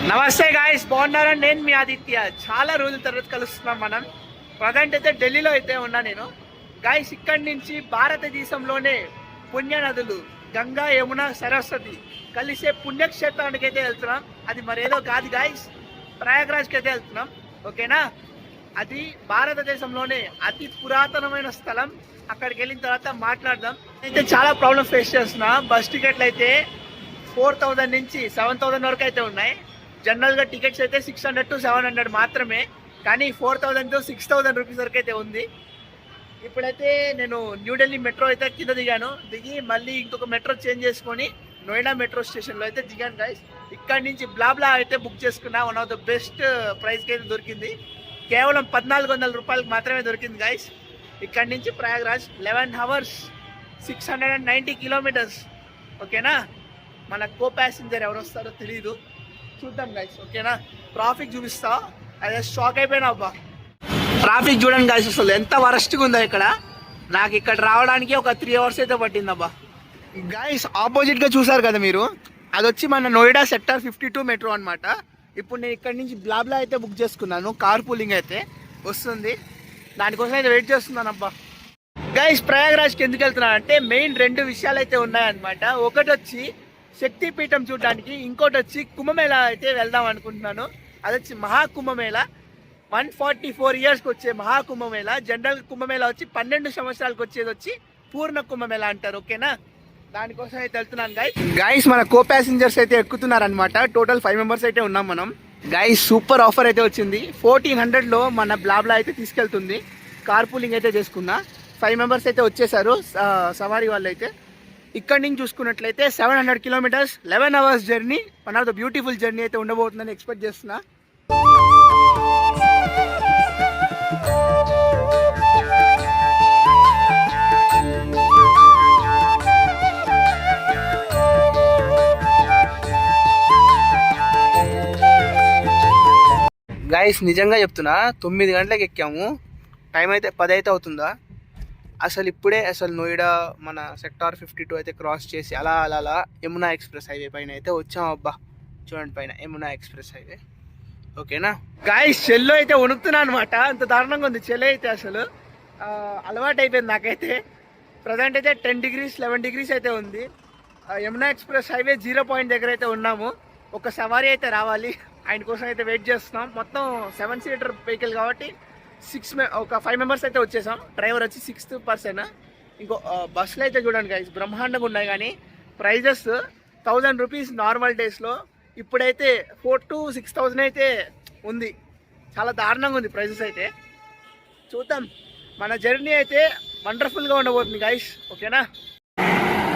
నమస్తే గాయస్, బాగున్నారని నేను మీ ఆదిత్య. చాలా రోజుల తర్వాత కలుస్తున్నాం మనం. ప్రజెంట్ అయితే ఢిల్లీలో అయితే ఉన్నా నేను. గాయస్, ఇక్కడి నుంచి భారతదేశంలోనే పుణ్య నదులు గంగా, యమున, సరస్వతి కలిసే పుణ్యక్షేత్రానికి అయితే వెళ్తున్నాం. అది మరేదో కాదు గాయస్, ప్రయాగ్రాజ్కి అయితే వెళ్తున్నాం. ఓకేనా? అది భారతదేశంలోనే అతి పురాతనమైన స్థలం. అక్కడికి వెళ్ళిన తర్వాత మాట్లాడదాం. అయితే చాలా ప్రాబ్లమ్ ఫేస్ చేస్తున్నా. బస్ టికెట్లు అయితే 4000 నుంచి 7000 వరకు అయితే ఉన్నాయి. జనరల్గా టికెట్స్ అయితే 600 to 700 మాత్రమే, కానీ 4000 to 6000 రూపీస్ వరకు అయితే ఉంది. ఇప్పుడైతే నేను న్యూఢిల్లీ మెట్రో అయితే కింద దిగి మళ్ళీ ఇంకొక మెట్రో చేంజ్ చేసుకొని నోయిడా మెట్రో స్టేషన్లో అయితే దిగాను గైస్. ఇక్కడ నుంచి బ్లాబ్లా అయితే బుక్ చేసుకున్నా. వన్ ఆఫ్ ద బెస్ట్ ప్రైస్కి అయితే దొరికింది. కేవలం 1400 రూపాయలకు మాత్రమే దొరికింది గైస్. ఇక్కడ నుంచి ప్రయాగ్రాజ్ 11 hours 690 kilometers. ఓకేనా? మన కో ప్యాసింజర్ ఎవరు వస్తారో తెలీదు, చూద్దాం గైస్. ఓకేనా? ట్రాఫిక్ చూపిస్తా. అదే షాక్ అయిపోయినా అబ్బా. ట్రాఫిక్ చూడండి గైస్, అసలు ఎంత వరస్ట్గా ఉందో ఇక్కడ. నాకు ఇక్కడ రావడానికి ఒక 3 hours అయితే పట్టింది అబ్బా. గైస్, ఆపోజిట్గా చూసారు కదా మీరు, అది వచ్చి మన నోయిడా సెక్టర్ 52 మెట్రో అనమాట. ఇప్పుడు నేను ఇక్కడ నుంచి బ్లాబ్లా అయితే బుక్ చేసుకున్నాను. కార్ పూలింగ్ అయితే వస్తుంది, దానికోసం అయితే వెయిట్ చేస్తున్నాను అబ్బా. గైస్, ప్రయాగ్రాజ్కి ఎందుకు వెళ్తున్నాను అంటే మెయిన్ 2 విషయాలు అయితే ఉన్నాయన్నమాట. ఒకటి వచ్చి శక్తిపీఠం చూడడానికి, ఇంకోటి వచ్చి కుంభమేళా అయితే వెళ్దాం అనుకుంటున్నాను. అది వచ్చి మహాకుంభమేళా. 144 yearsకి వచ్చే మహాకుంభమేళా. జనరల్ కుంభమేళా వచ్చి 12 సంవత్సరాలకు వచ్చేది వచ్చి పూర్ణ కుంభమేళా అంటారు. ఓకేనా? దానికోసం అయితే వెళ్తున్నాను గైస్. మన కో ప్యాసింజర్స్ అయితే ఎక్కుతున్నారనమాట. టోటల్ 5 members అయితే ఉన్నాం మనం. గైస్, సూపర్ ఆఫర్ అయితే వచ్చింది. 1400లో మన బ్లాబ్లా అయితే తీసుకెళ్తుంది. కార్ పూలింగ్ అయితే చేసుకున్నా. 5 members అయితే వచ్చేసారు సవారీ వాళ్ళు అయితే. ఇక్కడ నుంచి చూసుకున్నట్లయితే 700 kilometers 11 hours journey. One of the beautiful journey అయితే ఉండబోతుందని ఎక్స్పెక్ట్ చేస్తున్నా. గైస్, నిజంగా చెప్తున్నా, 9 గంటలకు ఎక్కాము. టైం అయితే 10 అయితే అవుతుందా. అసలు ఇప్పుడే నోయిడా మన సెక్టార్ 52 అయితే క్రాస్ చేసి అలా అలా అలా యమునా ఎక్స్ప్రెస్ హైవే పైన అయితే వచ్చాం అబ్బా. చూడండి పైన యమునా ఎక్స్ప్రెస్ హైవే. ఓకేనా గాయస్, చెల్లో అయితే వణుకుతున్నా అనమాట. అంత దారుణంగా ఉంది చెల్లి అయితే. అసలు అలవాటు అయిపోయింది నాకైతే. ప్రజెంట్ అయితే 10 degrees 11 degrees అయితే ఉంది. యమునా ఎక్స్ప్రెస్ హైవే 0 point దగ్గర అయితే ఉన్నాము. ఒక సవారీ అయితే రావాలి, ఆయన కోసం అయితే వెయిట్ చేస్తున్నాం. మొత్తం 7-seater వెహికల్ కాబట్టి ఒక 5 members అయితే వచ్చేసాం. డ్రైవర్ వచ్చి 6th person. ఇంకో బస్సులు అయితే చూడండి గైస్, బ్రహ్మాండంగా ఉన్నాయి. కానీ ప్రైజెస్ 1000 రూపీస్ నార్మల్ డేస్లో, ఇప్పుడైతే 4,000 to 6,000 అయితే ఉంది. చాలా దారుణంగా ఉంది ప్రైజెస్ అయితే. చూద్దాం. మన జర్నీ అయితే వండర్ఫుల్గా ఉండబోతుంది గైస్. ఓకేనా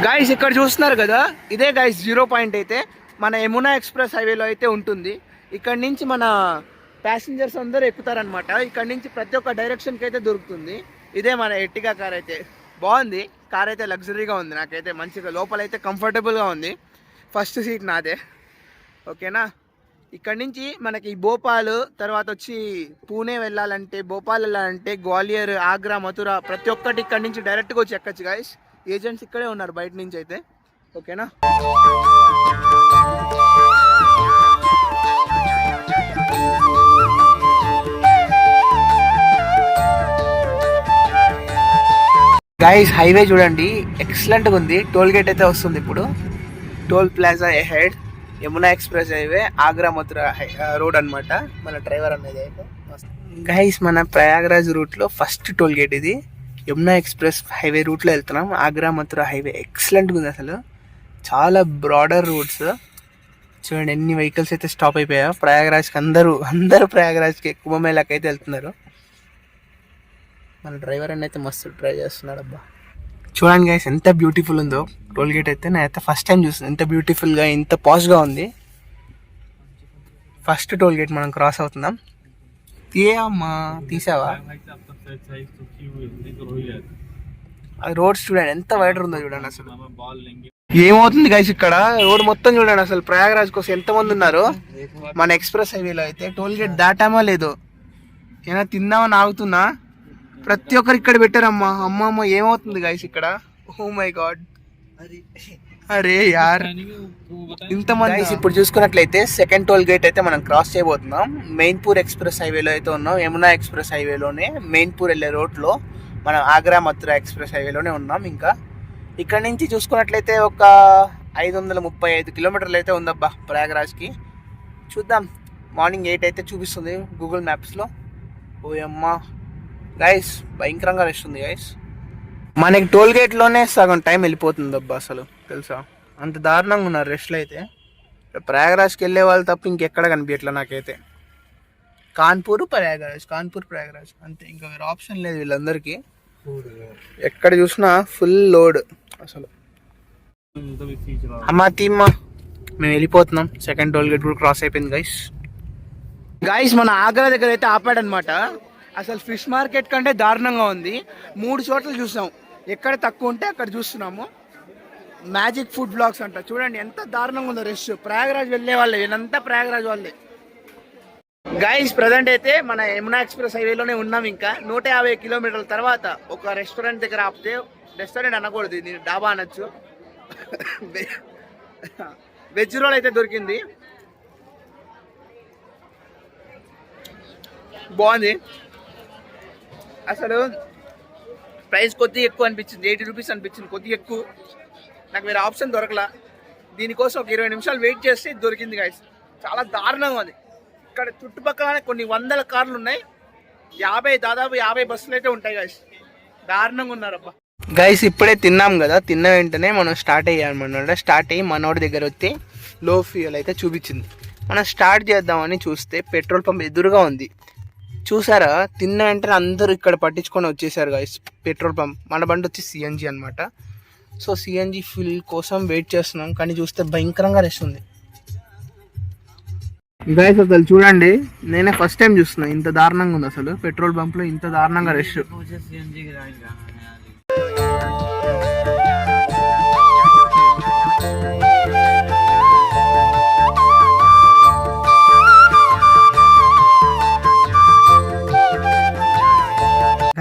గైస్, ఇక్కడ చూస్తున్నారు కదా, ఇదే గైస్ 0 point అయితే మన యమునా ఎక్స్ప్రెస్ హైవేలో అయితే ఉంటుంది. ఇక్కడ నుంచి మన ప్యాసింజర్స్ అందరూ ఎక్కుతారనమాట. ఇక్కడ నుంచి ప్రతి ఒక్క డైరెక్షన్కి అయితే దొరుకుతుంది. ఇదే మన ఎర్టిగా కార్ అయితే. బాగుంది కార్ అయితే, లగ్జరీగా ఉంది. నాకైతే మంచిగా లోపలైతే కంఫర్టబుల్గా ఉంది. ఫస్ట్ సీట్ నాదే. ఓకేనా? ఇక్కడ నుంచి మనకి భోపాల్, తర్వాత వచ్చి పూణే వెళ్ళాలంటే, భోపాల్ వెళ్ళాలంటే, గ్వాలియర్, ఆగ్రా, మథుర ప్రతి ఒక్కటి ఇక్కడ నుంచి డైరెక్ట్గా వచ్చి ఎక్కచ్చు గాయస్. ఏజెంట్స్ ఇక్కడే ఉన్నారు బయట నుంచి అయితే. ఓకేనా? గైస్, హైవే చూడండి, ఎక్సలెంట్గా ఉంది. టోల్ గేట్ అయితే వస్తుంది ఇప్పుడు. Toll plaza ahead, Yamuna express highway, Agra Mathura road అనమాట. మన డ్రైవర్ అనేది అయితే గైస్, మన ప్రయాగ్రాజ్ రూట్లో ఫస్ట్ టోల్ గేట్ ఇది. యమునా ఎక్స్ప్రెస్ హైవే రూట్లో వెళ్తున్నాం. ఆగ్రా మథుర హైవే ఎక్సలెంట్గా ఉంది. అసలు చాలా బ్రాడర్ రూట్స్. చూడండి ఎన్ని వెహికల్స్ అయితే స్టాప్ అయిపోయా. ప్రయాగ్రాజ్కి అందరూ ప్రయాగ్రాజ్కి కుంభమేళాకి అయితే వెళ్తున్నారు. మన డ్రైవర్ అని అయితే మస్తు డ్రైవ్ చేస్తున్నాడు అబ్బా. చూడండి గైస్, ఎంత బ్యూటిఫుల్ ఉందో టోల్ గేట్ అయితే. నేనైతే ఫస్ట్ టైం చూస్తున్నాను ఎంత బ్యూటిఫుల్గా, ఇంత పాష్గా ఉంది. ఫస్ట్ టోల్ గేట్ మనం క్రాస్ అవుతున్నాం. అమ్మా తీసావా? అది రోడ్స్ చూడండి ఎంత వైడర్ ఉందో చూడండి. అసలు ఏమవుతుంది గైస్ ఇక్కడ రోడ్ మొత్తం చూడండి. అసలు ప్రయాగరాజ్ కోసం ఎంతమంది ఉన్నారు. మన ఎక్స్ప్రెస్ హైవేలో అయితే టోల్ గేట్ దాటామా లేదో, ఏమైనా తిందామని ఆగుతున్నా, ప్రతి ఒక్కరు ఇక్కడ పెట్టారమ్మా. అమ్మమ్మ ఏమవుతుంది గైస్ ఇక్కడ. ఓ మై గాడ్, అరే యార్ ఇంతమంది. ఇప్పుడు చూసుకున్నట్లయితే సెకండ్ టోల్ గేట్ అయితే మనం క్రాస్ చేయబోతున్నాం. మెయిన్పూర్ ఎక్స్ప్రెస్ హైవేలో అయితే ఉన్నాం. యమునా ఎక్స్ప్రెస్ హైవేలోనే మెయిన్పూర్ వెళ్ళే రోడ్లో మనం ఆగ్రా మథురా ఎక్స్ప్రెస్ హైవేలోనే ఉన్నాం. ఇంకా ఇక్కడ నుంచి చూసుకున్నట్లయితే ఒక 535 కిలోమీటర్లు అయితే ఉందబ్బా ప్రయాగరాజ్కి. చూద్దాం. మార్నింగ్ 8 అయితే చూపిస్తుంది గూగుల్ మ్యాప్స్లో. ఓ అమ్మా గైస్, భయంకరంగా రష్ ఉంది గైస్. మనకి టోల్ గేట్లోనే సగం టైం వెళ్ళిపోతుంది అబ్బా అసలు, తెలుసా? అంత దారుణంగా ఉన్నారు రెస్ట్లు అయితే. ప్రయాగరాజ్కి వెళ్ళే వాళ్ళు తప్ప ఇంకెక్కడ కనిపించట్లే నాకైతే. కాన్పూర్ ప్రయాగరాజ్ అంతే, ఇంకా వేరే ఆప్షన్ లేదు వీళ్ళందరికీ. ఎక్కడ చూసినా ఫుల్ లోడ్ అసలు. అమ్మా తీమ్మా, మేము వెళ్ళిపోతున్నాం. సెకండ్ టోల్ గేట్ కూడా క్రాస్ అయిపోయింది గైస్. మన ఆగ్రా దగ్గర అయితే ఆపాడనమాట. అసలు ఫిష్ మార్కెట్ కంటే దారుణంగా ఉంది. 3 చోట్ల చూసాం, ఎక్కడ తక్కువ ఉంటే అక్కడ చూస్తున్నాము. మ్యాజిక్ ఫుడ్ బ్లాగ్స్ అంట, చూడండి ఎంత దారుణంగా ఉందో రష్. ప్రయాగరాజ్ వెళ్ళే వాళ్ళే, వీళ్ళంతా ప్రయాగరాజ్ వాళ్ళే గైస్. ప్రజెంట్ అయితే మన యమునా ఎక్స్ప్రెస్ హైవేలోనే ఉన్నాం. ఇంకా 150 కిలోమీటర్ల తర్వాత ఒక రెస్టారెంట్ దగ్గర ఆపితే, రెస్టారెంట్ అనకూడదు, నేను డాబా అనొచ్చు. వెజ్ రోల్ అయితే దొరికింది, బాగుంది. అసలు ప్రైస్ కొద్దిగా ఎక్కువ అనిపించింది, 80 రూపీస్ అనిపించింది, కొద్దిగా ఎక్కువ. నాకు వేరే ఆప్షన్ దొరకలా. దీనికోసం ఒక 20 నిమిషాలు వెయిట్ చేస్తే దొరికింది గైస్. చాలా దారుణంగా ఉంది. ఇక్కడ చుట్టుపక్కల కొన్ని 100 కార్లు ఉన్నాయి. దాదాపు 50 బస్సులు అయితే ఉంటాయి గైస్. దారుణంగా ఉన్నారబ్బా గైస్. ఇప్పుడే తిన్నాం కదా, తిన్న వెంటనే మనం స్టార్ట్ అయ్యామన్నమాట. స్టార్ట్ అయ్యి మనోడి దగ్గర వచ్చి లో ఫ్యూయల్ అయితే చూపించింది. మనం స్టార్ట్ చేద్దామని చూస్తే పెట్రోల్ పంప్ ఎదురుగా ఉంది. చూసారా, తిన్న వెంటనే అందరూ ఇక్కడ పట్టించుకొని వచ్చేసారు గైస్. పెట్రోల్ పంప్, మన బండి వచ్చి సిఎన్జి అనమాట. సో సిఎన్జి ఫుల్ కోసం వెయిట్ చేస్తున్నాం, కానీ చూస్తే భయంకరంగా రష్ ఉంది గైస్. అసలు చూడండి, నేనే ఫస్ట్ టైం చూస్తున్నా ఇంత దారుణంగా ఉంది అసలు. పెట్రోల్ బంప్లో ఇంత దారుణంగా రష్.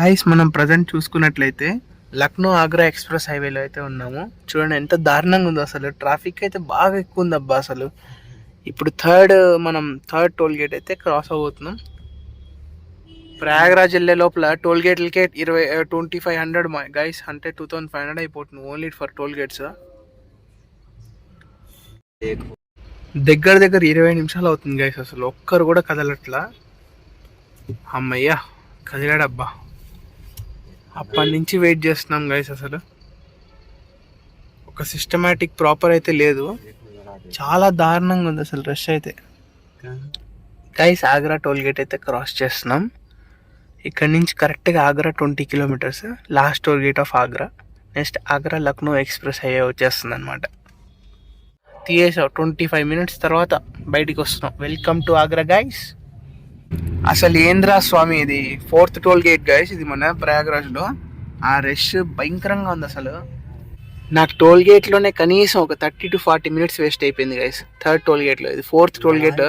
గైస్, మనం ప్రజెంట్ చూసుకున్నట్లయితే లక్నో ఆగ్రా ఎక్స్ప్రెస్ హైవేలో అయితే ఉన్నాము. చూడండి ఎంత దారుణంగా ఉందో అసలు. ట్రాఫిక్ అయితే బాగా ఎక్కువ ఉంది అబ్బా అసలు. ఇప్పుడు మనం థర్డ్ టోల్ గేట్ అయితే క్రాస్ అవబోతున్నాం. ప్రయాగరాజ్ వెళ్ళే లోపల టోల్ గేట్లకే 2500 గైస్, అంటే 2500 అయిపోతుంది ఓన్లీ ఫర్ టోల్ గేట్స్. దగ్గర 20 నిమిషాలు అవుతుంది గైస్. అసలు ఒక్కరు కూడా కదలట్లా. అమ్మయ్యా కదిలాడబ్బా. అప్పటి నుంచి వెయిట్ చేస్తున్నాం గైస్. అసలు ఒక సిస్టమేటిక్ ప్రాపర్ అయితే లేదు, చాలా దారుణంగా ఉంది అసలు రష్ అయితే. గైస్, ఆగ్రా టోల్ గేట్ అయితే క్రాస్ చేస్తున్నాం. ఇక్కడ నుంచి కరెక్ట్గా Agra 20 kilometres, last toll gate of Agra. Next Agra Lucknow express highway వచ్చేస్తుంది అనమాట. తీయేసాం 25 మినిట్స్ తర్వాత బయటికి వస్తున్నాం. Welcome to Agra guys. అసలు ఏంద్రా స్వామి, ఇది 4th టోల్ గేట్ గైస్. ఇది మన ప్రయాగరాజ్లో. ఆ రష్ భయంకరంగా ఉంది అసలు. నాకు టోల్ గేట్లోనే కనీసం ఒక 30 to 40 మినిట్స్ వేస్ట్ అయిపోయింది గైస్. థర్డ్ టోల్ గేట్లో, ఇది 4th టోల్ గేట్.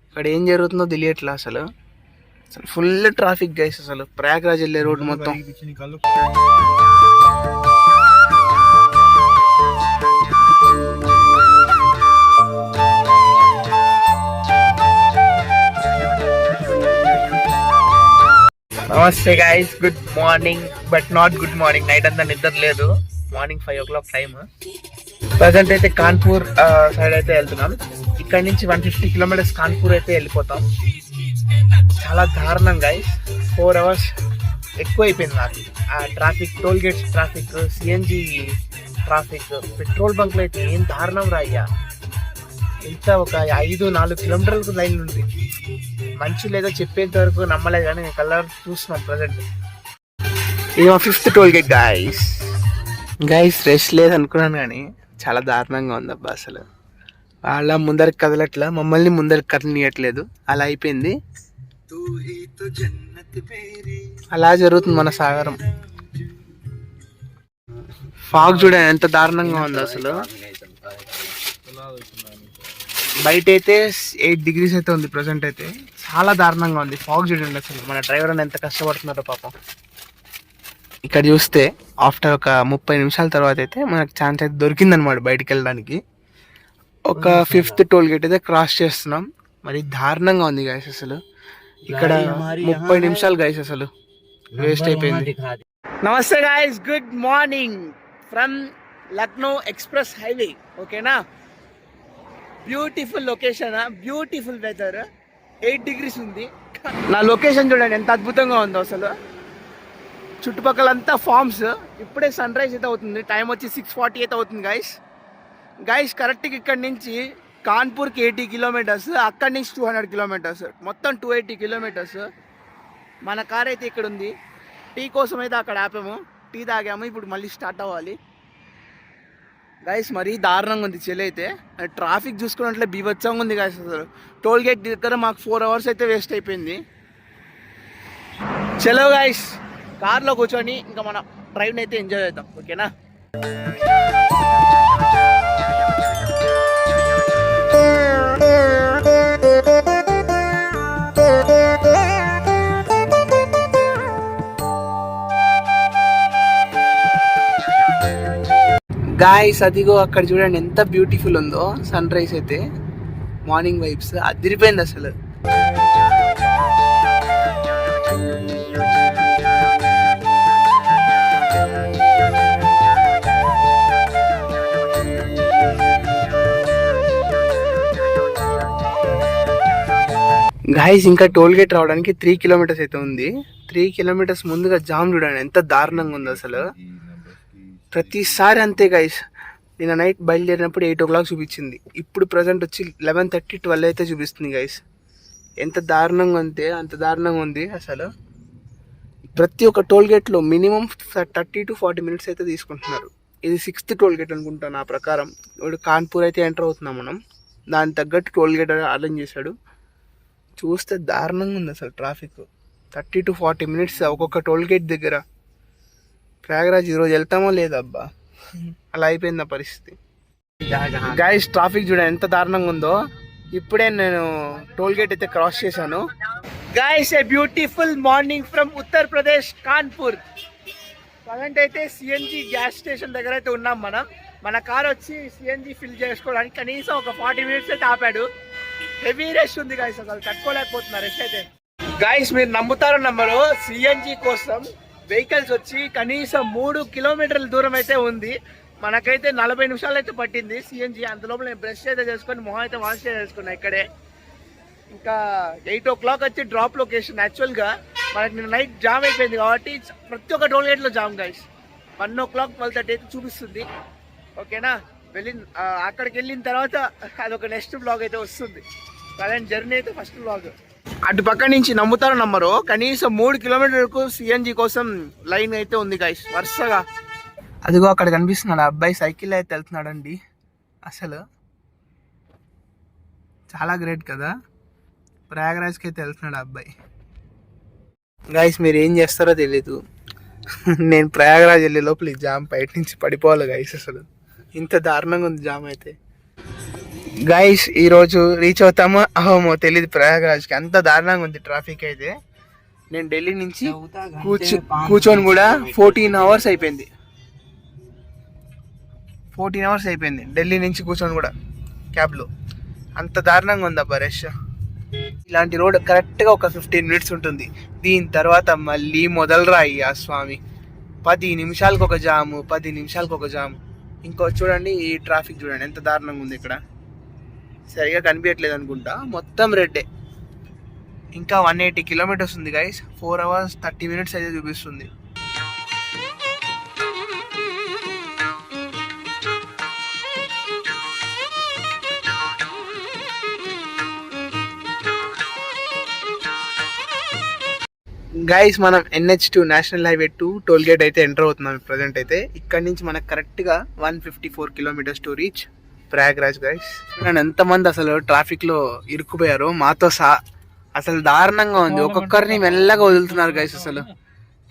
ఇక్కడ ఏం జరుగుతుందో తెలియట్లా అసలు. ఫుల్ ట్రాఫిక్ గైస్ అసలు. ప్రయాగరాజ్ వెళ్ళే రోడ్డు మొత్తం. నమస్తే guys, good morning. But not good morning, night అంతా నిద్ర లేదు. Morning 5 o'clock time. ప్రజెంట్ అయితే కాన్పూర్ సైడ్ అయితే వెళ్తున్నాం. ఇక్కడ నుంచి 150 కిలోమీటర్స్ కాన్పూర్ అయితే వెళ్ళిపోతాం. చాలా దారుణం గైస్. 4 hours ఎక్కువ అయిపోయింది నాకు. ఆ traffic, toll gates traffic, CNG traffic, petrol బంక్లో అయితే ఏం దారుణం రాయ్యా. ఇంత ఒక 4 కిలోమీటర్లకు లైన్ ఉంది. మంచి లేదో చెప్పేంత వరకు నమ్మలేదు, కానీ కలర్ చూస్తున్నాం ప్రజెంట్. ఇది మా 5th toll gate guys. Rest లేదు అనుకున్నాను, కానీ చాలా దారుణంగా ఉంది అబ్బా అసలు. వాళ్ళ ముందరికి కదలట్లా, మమ్మల్ని ముందరికి కదలనియట్లేదు. అలా అయిపోయింది. అలా జరుగుతుంది మన సాగరం. ఫాగ్ చూడండి ఎంత దారుణంగా ఉంది అసలు. బయట అయితే 8 degrees అయితే ఉంది ప్రజెంట్ అయితే. చాలా దారుణంగా ఉంది. ఫాగ్ చూడండి అసలు. మన డ్రైవర్ అని ఎంత కష్టపడుతున్నారో పాపం. ఇక్కడ చూస్తే ఆఫ్టర్ ఒక 30 నిమిషాల తర్వాత అయితే మనకు ఛాన్స్ అయితే దొరికిందనమాట బయటికి వెళ్ళడానికి. ఒక 5th టోల్ గేట్ అయితే క్రాస్ చేస్తున్నాం. మరి దారుణంగా ఉంది గైస్ అసలు. ఇక్కడ 30 నిమిషాలు గైస్ అసలు వేస్ట్ అయిపోయింది. నమస్తే guys, good morning from Lucknow express highway. ఓకేనా, beautiful location, beautiful weather, 8 degrees ఉంది. నా లొకేషన్ చూడండి ఎంత అద్భుతంగా ఉందో అసలు. చుట్టుపక్కలంతా ఫార్మ్స్. ఇప్పుడే సన్ రైజ్ అయితే అవుతుంది. టైం వచ్చి 6:40 అయితే అవుతుంది గైస్. కరెక్ట్గా ఇక్కడ నుంచి కాన్పూర్కి 80 kilometers, అక్కడి నుంచి 200 kilometers, మొత్తం 280 kilometers. మన కార్ అయితే ఇక్కడ ఉంది. టీ కోసం అయితే అక్కడ ఆపాము, టీ తాగాము. ఇప్పుడు మళ్ళీ స్టార్ట్ అవ్వాలి గైస్. మరీ దారుణంగా ఉంది చెల్లి అయితే. ట్రాఫిక్ చూసుకున్నట్లే బీభత్సంగా ఉంది గైస్ అసలు. టోల్ గేట్ దగ్గర మాకు 4 hours అయితే వేస్ట్ అయిపోయింది. చలో గైస్, కార్లో కూర్చొని ఇంకా మన డ్రైవ్ని అయితే ఎంజాయ్ చేద్దాం. ఓకేనా, గాయస్ అదిగో అక్కడ చూడండి ఎంత బ్యూటిఫుల్ ఉందో సన్ రైజ్ అయితే. మార్నింగ్ వైబ్స్ అదిరిపోయింది అసలు. గాయస్ ఇంకా టోల్ గేట్ రావడానికి 3 kilometers అయితే ఉంది. 3 kilometers ముందుగా జామ్ చూడండి ఎంత దారుణంగా ఉంది అసలు. ప్రతిసారి అంతే గైస్. నిన్న నైట్ బయలుదేరినప్పుడు 8 o'clock చూపించింది. ఇప్పుడు ప్రజెంట్ వచ్చి 11:30, 12 అయితే చూపిస్తుంది గైస్. ఎంత దారుణంగా ఉంటే అంత దారుణంగా ఉంది అసలు. ప్రతి ఒక్క టోల్ గేట్లో మినిమం 30 to 40 minutes అయితే తీసుకుంటున్నారు. ఇది 6th టోల్ గేట్ అనుకుంటా నా ప్రకారం. ఇప్పుడు కాన్పూర్ అయితే ఎంటర్ అవుతున్నాం మనం. దాని తగ్గట్టు టోల్ గేట్ అరేంజ్ చేశాడు. చూస్తే దారుణంగా ఉంది అసలు ట్రాఫిక్. 30 to 40 minutes ఒక్కొక్క టోల్ గేట్ దగ్గర. ప్రయాగరాజ్ ఈరోజు వెళ్తామో లేదబ్బా, అలా అయిపోయింది ఆ పరిస్థితి. గైస్ ట్రాఫిక్ చూడ ఎంత దారుణంగా ఉందో. ఇప్పుడే నేను టోల్ గేట్ అయితే క్రాస్ చేశాను. Guys a beautiful morning from Uttar Pradesh Kanpur. Present అయితే సిఎన్జి గ్యాస్ స్టేషన్ దగ్గర అయితే ఉన్నాం మనం. మన కార్ వచ్చి సిఎన్జి ఫిల్ చేసుకోవడానికి కనీసం ఒక 40 minutes అయితే ఆపాడు. హెవీ రష్ ఉంది గైస్, అసలు తట్టుకోలేకపోతున్నారు రష్ అయితే. గైస్ మీరు నమ్ముతారో నమ్మరు, సిఎన్జి కోసం వెహికల్స్ వచ్చి కనీసం 3 kilometers దూరం అయితే ఉంది. మనకైతే 40 నిమిషాలు అయితే పట్టింది సిఎన్జి. అంతలోపల నేను బ్రష్ అయితే చేసుకొని మొహం అయితే వాష్ చేసుకున్నా ఇక్కడే. ఇంకా 8 o'clock వచ్చి డ్రాప్ లొకేషన్. యాక్చువల్గా మనకి నిన్న నైట్ జామ్ అయిపోయింది కాబట్టి ప్రతి ఒక్క టోల్ గేట్లో జామ్ గైస్. 1 o'clock 12:30 అయితే చూపిస్తుంది. ఓకేనా, అక్కడికి వెళ్ళిన తర్వాత అదొక నెక్స్ట్ బ్లాగ్ అయితే వస్తుంది. ప్రజెంట్ జర్నీ అయితే ఫస్ట్ బ్లాగ్. అటు పక్క నుంచి నమ్ముతారో నమ్మరు కనీసం 3 kilometers సిఎన్జి కోసం లైన్ అయితే ఉంది గైస్ వరుసగా. అదిగో అక్కడ కనిపిస్తున్నాడు ఆ అబ్బాయి సైకిల్ అయితే వెళ్తున్నాడండి. అసలు చాలా గ్రేట్ కదా, ప్రయాగరాజ్కి అయితే వెళ్తున్నాడు ఆ అబ్బాయి. గైస్ మీరు ఏం చేస్తారో తెలీదు, నేను ప్రయాగరాజ్ వెళ్ళే లోపల ఈ జామ్ బయట నుంచి పడిపోవాలి గైస్. అసలు ఇంత దారుణంగా ఉంది జామ్ అయితే. గైస్ ఈరోజు రీచ్ అవుతామో అవమో తెలీదు ప్రయాగరాజ్కి, అంత దారుణంగా ఉంది ట్రాఫిక్ అయితే. నేను ఢిల్లీ నుంచి కూర్చొని కూడా 14 hours అయిపోయింది. 14 hours అయిపోయింది ఢిల్లీ నుంచి కూర్చొని కూడా క్యాబ్లో. అంత దారుణంగా ఉంది అబ్బా రష్. ఇలాంటి రోడ్ కరెక్ట్గా ఒక 15 minutes ఉంటుంది. దీని తర్వాత మళ్ళీ మొదలరా అయ్యా స్వామి. 10 నిమిషాలకు ఒక జాము, 10 నిమిషాలకు ఒక జాము. ఇంకో చూడండి ఈ ట్రాఫిక్ చూడండి ఎంత దారుణంగా ఉంది. ఇక్కడ సరిగా కనిపించట్లేదు అనుకుంటా, మొత్తం రెడ్డే. ఇంకా 180 kilometers ఉంది గైస్. 4 hours 30 minutes అయితే చూపిస్తుంది. గైస్ మనం NH2 national highway 2 toll gate అయితే ఎంటర్ అవుతున్నాం ప్రజెంట్ అయితే. ఇక్కడ నుంచి మనకు కరెక్ట్గా 154 kilometers to reach Prayagraj guys. చూడండి ఎంతమంది అసలు ట్రాఫిక్లో ఇరుక్కుపోయారు మాతో అసలు దారుణంగా ఉంది. ఒక్కొక్కరిని మెల్లగా వదులుతున్నారు గైస్. అసలు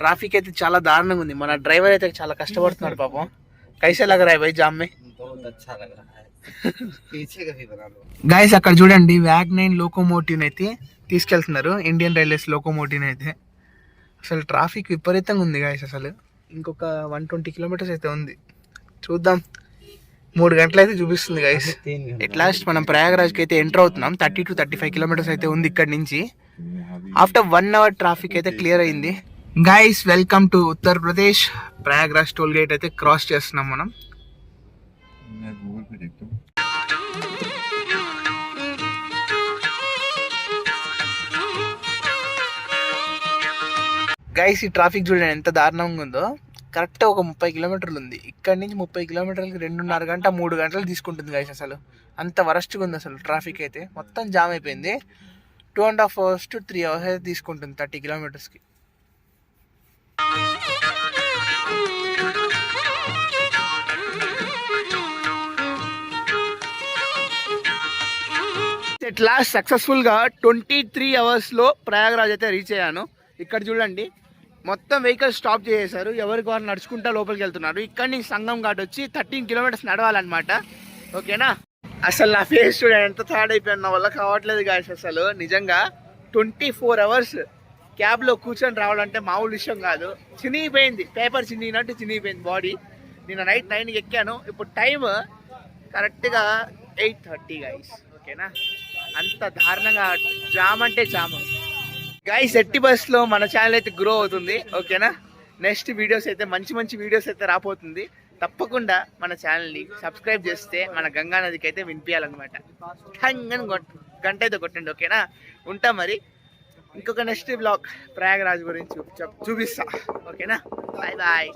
ట్రాఫిక్ అయితే చాలా దారుణంగా ఉంది. మన డ్రైవర్ అయితే చాలా కష్టపడుతున్నాడు పాపం. కైసే లగ్ రहा है भाई जाम में? గైస్ అక్కడ చూడండి WAG9 లోకోమోటివ్ అయితే తీసుకెళ్తున్నారు, ఇండియన్ రైల్వేస్ లోకోమోటివ్ అయితే. అసలు ట్రాఫిక్ విపరీతంగా ఉంది గైస్. అసలు ఇంకొక 120 కిలోమీటర్స్ అయితే ఉంది. చూద్దాం, 3 గంటలు అయితే చూపిస్తుంది గైస్. ఎట్ లాస్ట్ మనం ప్రయాగరాజ్కి అయితే ఎంటర్ అవుతున్నాం. 30 to 35 కిలోమీటర్స్ అయితే ఉంది ఇక్కడ నుంచి. ఆఫ్టర్ 1 అవర్ ట్రాఫిక్ అయితే క్లియర్ అయింది guys. Welcome to Uttar Pradesh. Prayagraj toll gate అయితే క్రాస్ చేస్తున్నాం మనం. గైస్ ఈ ట్రాఫిక్ చూడండి ఎంత దారుణంగా ఉందో. కరెక్ట్ ఒక 30 కిలోమీటర్లు ఉంది. ఇక్కడ నుంచి 30 కిలోమీటర్లకి 2.5 గంట 3 గంటలు తీసుకుంటుంది గైస్. అసలు అంత వరస్ట్గా ఉంది అసలు. ట్రాఫిక్ అయితే మొత్తం జామ్ అయిపోయింది. 2.5 hours to 3 hours అయితే తీసుకుంటుంది 30 కిలోమీటర్స్కి. ఎట్ లాస్ట్ సక్సెస్ఫుల్గా 23 అవర్స్లో ప్రయాగరాజ్ అయితే రీచ్ అయ్యాను. ఇక్కడ చూడండి మొత్తం వెహికల్ స్టాప్ చేసేసారు. ఎవరికి వారు నడుచుకుంటా లోపలికి వెళ్తున్నారు. ఇక్కడ నుంచి సంగం ఘాట్ వచ్చి 13 కిలోమీటర్స్ నడవాలన్నమాట. ఓకేనా. అసలు నా ఫేస్ చూడండి ఎంత థర్డ్ అయిపోయాను. నా వల్ల కావట్లేదు గాయస్. అసలు నిజంగా 24 అవర్స్ క్యాబ్లో కూర్చొని రావాలంటే మామూలు విషయం కాదు. చినిగిపోయింది, పేపర్ చినిగినట్టు చినిగిపోయింది బాడీ. నిన్న నైట్ 9కి ఎక్కాను. ఇప్పుడు టైం కరెక్ట్గా 8:30 గైస్. ఓకేనా. అంత దారుణంగా జామ్ అంటే జామ్ గైస్. ఎట్టి బస్లో మన ఛానల్ అయితే గ్రో అవుతుంది. ఓకేనా. నెక్స్ట్ వీడియోస్ అయితే మంచి వీడియోస్ అయితే రాబోతుంది. తప్పకుండా మన ఛానల్ని సబ్స్క్రైబ్ చేస్తే మన గంగా నదికి అయితే వినిపించాలన్నమాట. గంట అయితే కొట్టండి. ఓకేనా. ఉంటా మరి. ఇంకొక నెక్స్ట్ బ్లాగ్ ప్రయాగరాజ్ గురించి చూపిస్తా. ఓకేనా. Bye bye.